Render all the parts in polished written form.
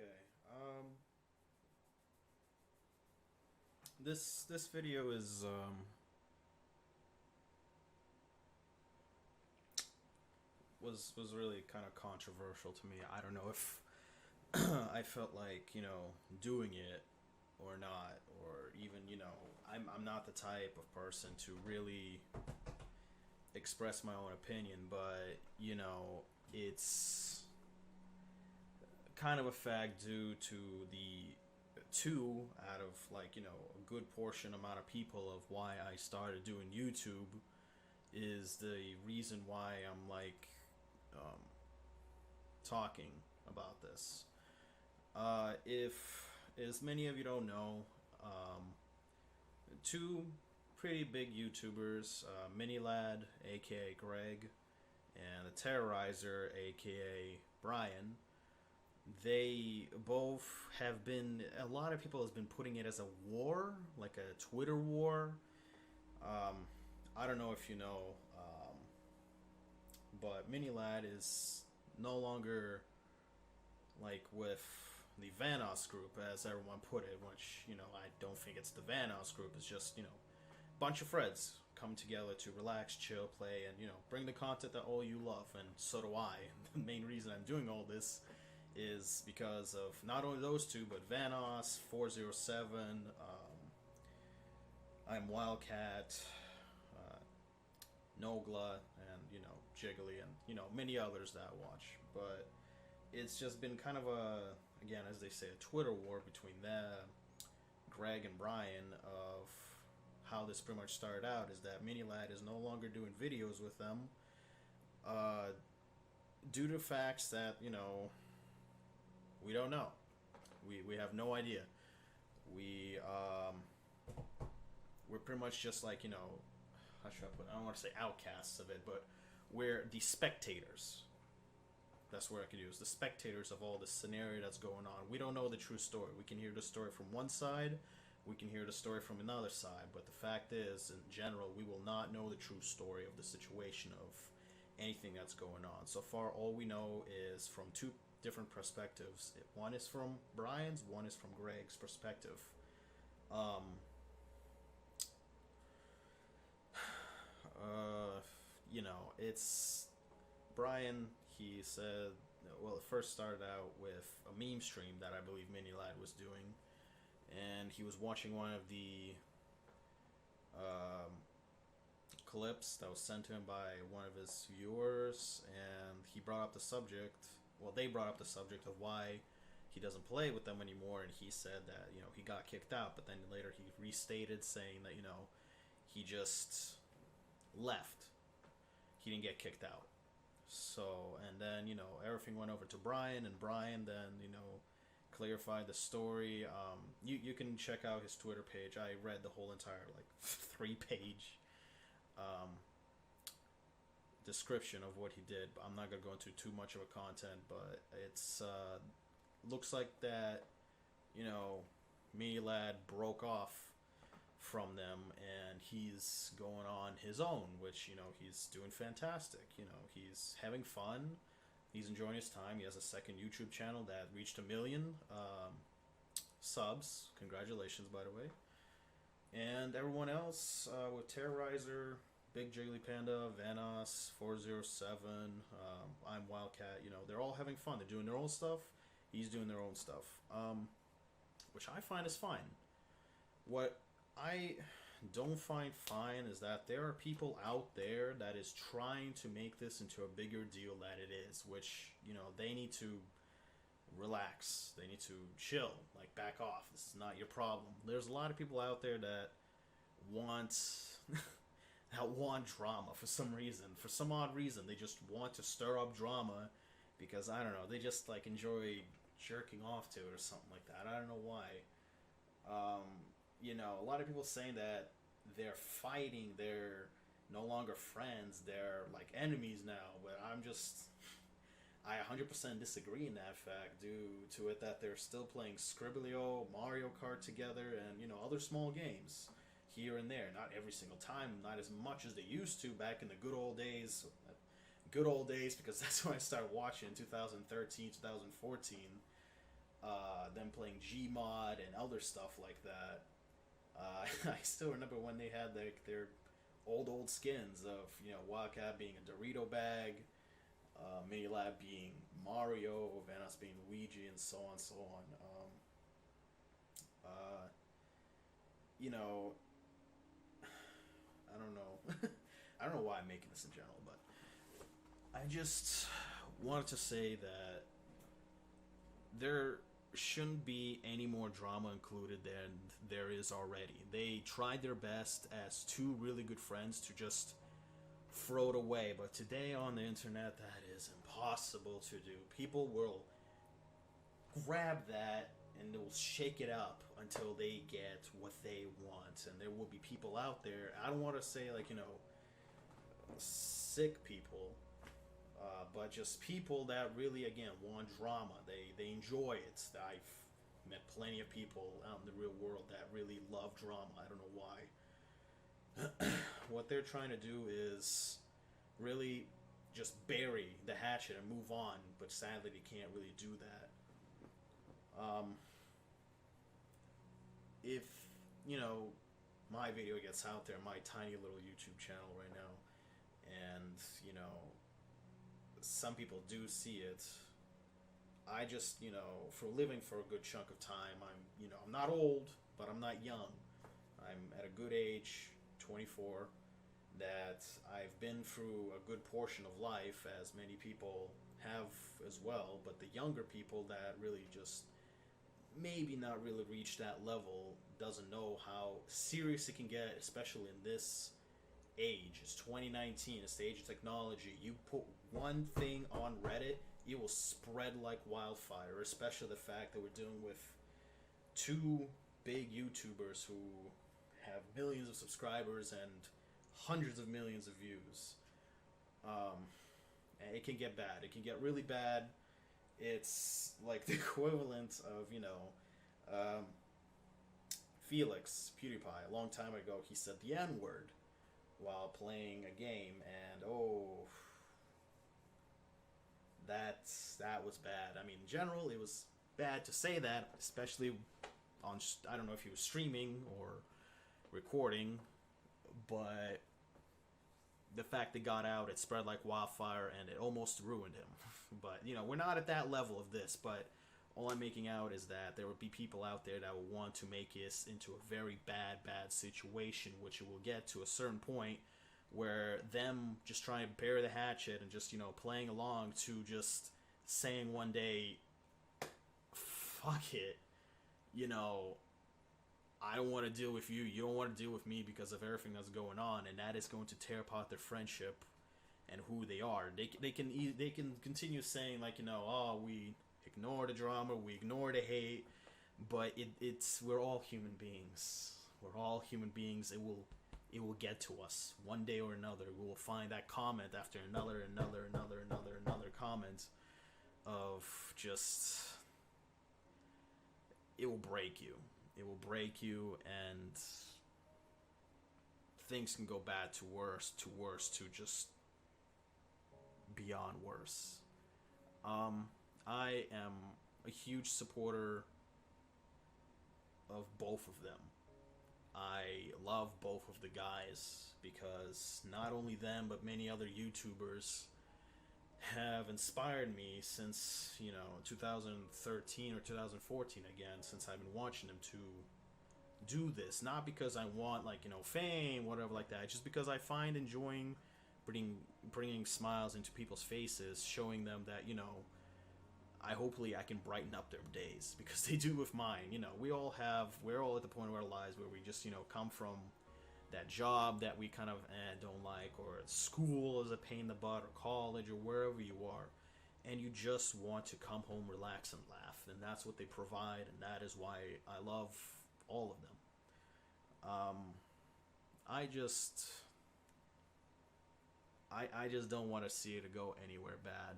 Okay. This video is was really kind of controversial to me. I don't know if I felt like doing it or not, or even I'm not the type of person to really express my own opinion, but it's kind of a fact due to the two out of a good portion amount of people of why I started doing YouTube is the reason why I'm um, talking about this. If as many of you don't know, two pretty big YouTubers, Mini Lad, aka Greg, and the Terroriser, aka Brian, they both have been, a lot of people has been putting it as a war, like a Twitter war. um, I don't know if you know, but Mini Lad is no longer with the Vanos group, as everyone put it, which I don't think it's the Vanos group. It's just bunch of friends come together to relax, chill, play, and bring the content that all you love, and so do I. And the main reason I'm doing all this is because of not only those two, but Vanos, 407, I'm Wildcat, uh, Nogla, and Jiggly, and many others that I watch. But it's just been kind of a, again, as they say, a Twitter war between them, Greg and Brian, of how this pretty much started out is that Mini Lad is no longer doing videos with them, uh, due to facts that we don't know. We have no idea. We we're pretty much just how should I put it? I don't want to say outcasts of it, but we're the spectators. That's where I could use the spectators of all this scenario that's going on. We don't know the true story. We can hear the story from one side, we can hear the story from another side, but the fact is, in general, we will not know the true story of the situation of anything that's going on. So far, all we know is from two different perspectives. One is from Brian's, one is from Greg's perspective. Um, uh, it's Brian. He said, well, it first started out with a meme stream that I believe Mini Lad was doing, and he was watching one of the um, clips that was sent to him by one of his viewers, and he brought up the subject. Well, they brought up the subject of why he doesn't play with them anymore, and he said that he got kicked out, but then later he restated saying that he just left. He didn't get kicked out. So, and then everything went over to Brian, and Brian then clarified the story. You can check out his Twitter page. I read the whole entire 3 page um, description of what he did. I'm not gonna go into too much of a content, but it's looks like that you know me lad broke off from them, and he's going on his own, which he's doing fantastic. He's having fun, he's enjoying his time. He has a second YouTube channel that reached 1 million subs. Congratulations, by the way. And everyone else, with Terroriser, Big Jiggly Panda, Vanos, 407, I'm Wildcat, they're all having fun. They're doing their own stuff. He's doing their own stuff, which I find is fine. What I don't find fine is that there are people out there that is trying to make this into a bigger deal than it is, which, they need to relax. They need to chill, back off. This is not your problem. There's a lot of people out there that want that want drama for some reason. For some odd reason, they just want to stir up drama because I don't know, they just enjoy jerking off to it or something like that. I don't know why. A lot of people saying that they're fighting, they're no longer friends, they're enemies now, but I 100% disagree in that fact due to it that they're still playing Scribblio, Mario Kart together, and other small games here and there. Not every single time, not as much as they used to back in the good old days. Good old days, because that's when I started watching in 2013, 2014. them playing Gmod and other stuff like that. I still remember when they had their old skins of Wildcat being a Dorito bag, Minilab being Mario, Vanos being Luigi, and so on, so on. Uh, you know, I don't know. I don't know why I'm making this in general, but I just wanted to say that there shouldn't be any more drama included than there is already. They tried their best as two really good friends to just throw it away, but today on the internet that is impossible to do. People will grab that and they'll shake it up until they get what they want, and there will be people out there, I don't want to say sick people, but just people that really, again, want drama. They enjoy it. I've met plenty of people out in the real world that really love drama. I don't know why. What they're trying to do is really just bury the hatchet and move on, but sadly they can't really do that. If my video gets out there, my tiny little YouTube channel right now, and some people do see it, I just for living for a good chunk of time, I'm not old, but I'm not young. I'm at a good age, 24, that I've been through a good portion of life, as many people have as well, but the younger people that really just maybe not really reached that level doesn't know how serious it can get, especially in this age. It's 2019, it's the age of technology. You put one thing on Reddit, it will spread like wildfire, especially the fact that we're dealing with two big YouTubers who have millions of subscribers and hundreds of millions of views. And it can get bad. It can get really bad. It's like the equivalent of, Felix, PewDiePie, a long time ago, he said the N-word while playing a game, and that was bad. I mean, in general, it was bad to say that, especially on, I don't know if he was streaming or recording, but the fact it got out, it spread like wildfire, and it almost ruined him. But, we're not at that level of this, but all I'm making out is that there will be people out there that will want to make this into a very bad situation, which it will get to a certain point where them just trying to bury the hatchet and just, playing along to just saying one day, fuck it, I don't want to deal with you, you don't want to deal with me because of everything that's going on, and that is going to tear apart their friendship and who they are. They can continue saying we ignore the drama, we ignore the hate, but it's we're all human beings. We're all human beings. It will get to us one day or another. We will find that comment after another comment of just, it will break you. It will break you, and things can go bad to worse, to just beyond worse. I am a huge supporter of both of them. I love both of the guys because not only them, but many other YouTubers have inspired me since, 2013 or 2014 again, since I've been watching them to do this. Not because I want, fame, whatever like that, just because I find enjoying bringing smiles into people's faces, showing them that, hopefully I can brighten up their days, because they do with mine. We're all at the point of our lives where we just, come from that job that we kind of don't like, or school is a pain in the butt, or college, or wherever you are, and you just want to come home, relax, and laugh, and that's what they provide, and that is why I love all of them. I just don't want to see it go anywhere bad,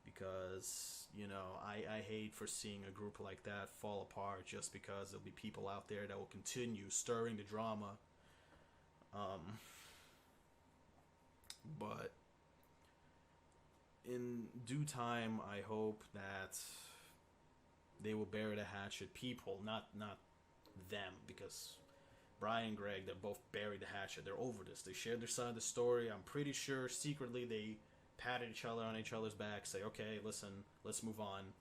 because I hate for seeing a group like that fall apart just because there'll be people out there that will continue stirring the drama. But in due time, I hope that they will bury the hatchet. People, not them, because Brian and Greg, they're both buried the hatchet. They're over this. They shared their side of the story. I'm pretty sure secretly they patted each other on each other's back, say, okay, listen, let's move on.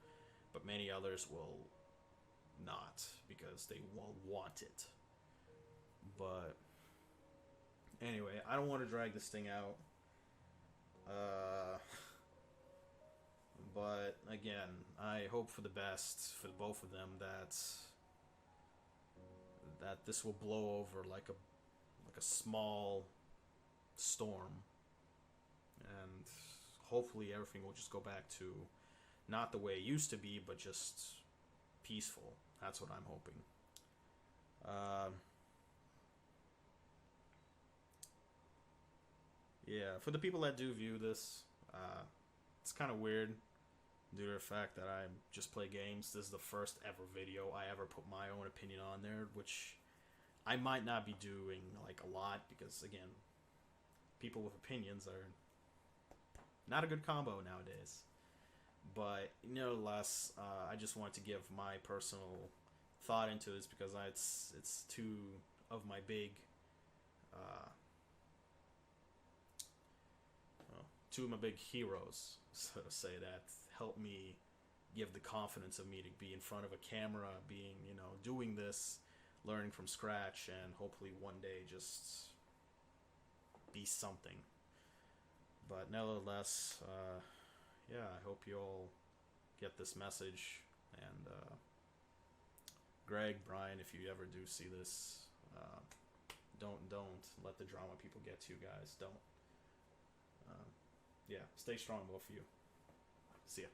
But many others will not, because they won't want it. But anyway, I don't want to drag this thing out. But again, I hope for the best for both of them, that this will blow over like a small storm, and hopefully everything will just go back to not the way it used to be, but just peaceful. That's what I'm hoping. Yeah, for the people that do view this, it's kind of weird due to the fact that I just play games. This is the first ever video I ever put my own opinion on there, which I might not be doing like a lot, because again, people with opinions are not a good combo nowadays. But nevertheless, I just wanted to give my personal thought into this, because it's two of my big heroes, so to say, that helped me give the confidence of me to be in front of a camera, being, doing this, learning from scratch, and hopefully one day just be something. But nevertheless, yeah, I hope you all get this message. And Greg, Brian, if you ever do see this, don't let the drama people get to you guys. Don't. Yeah, stay strong, both of you. See ya.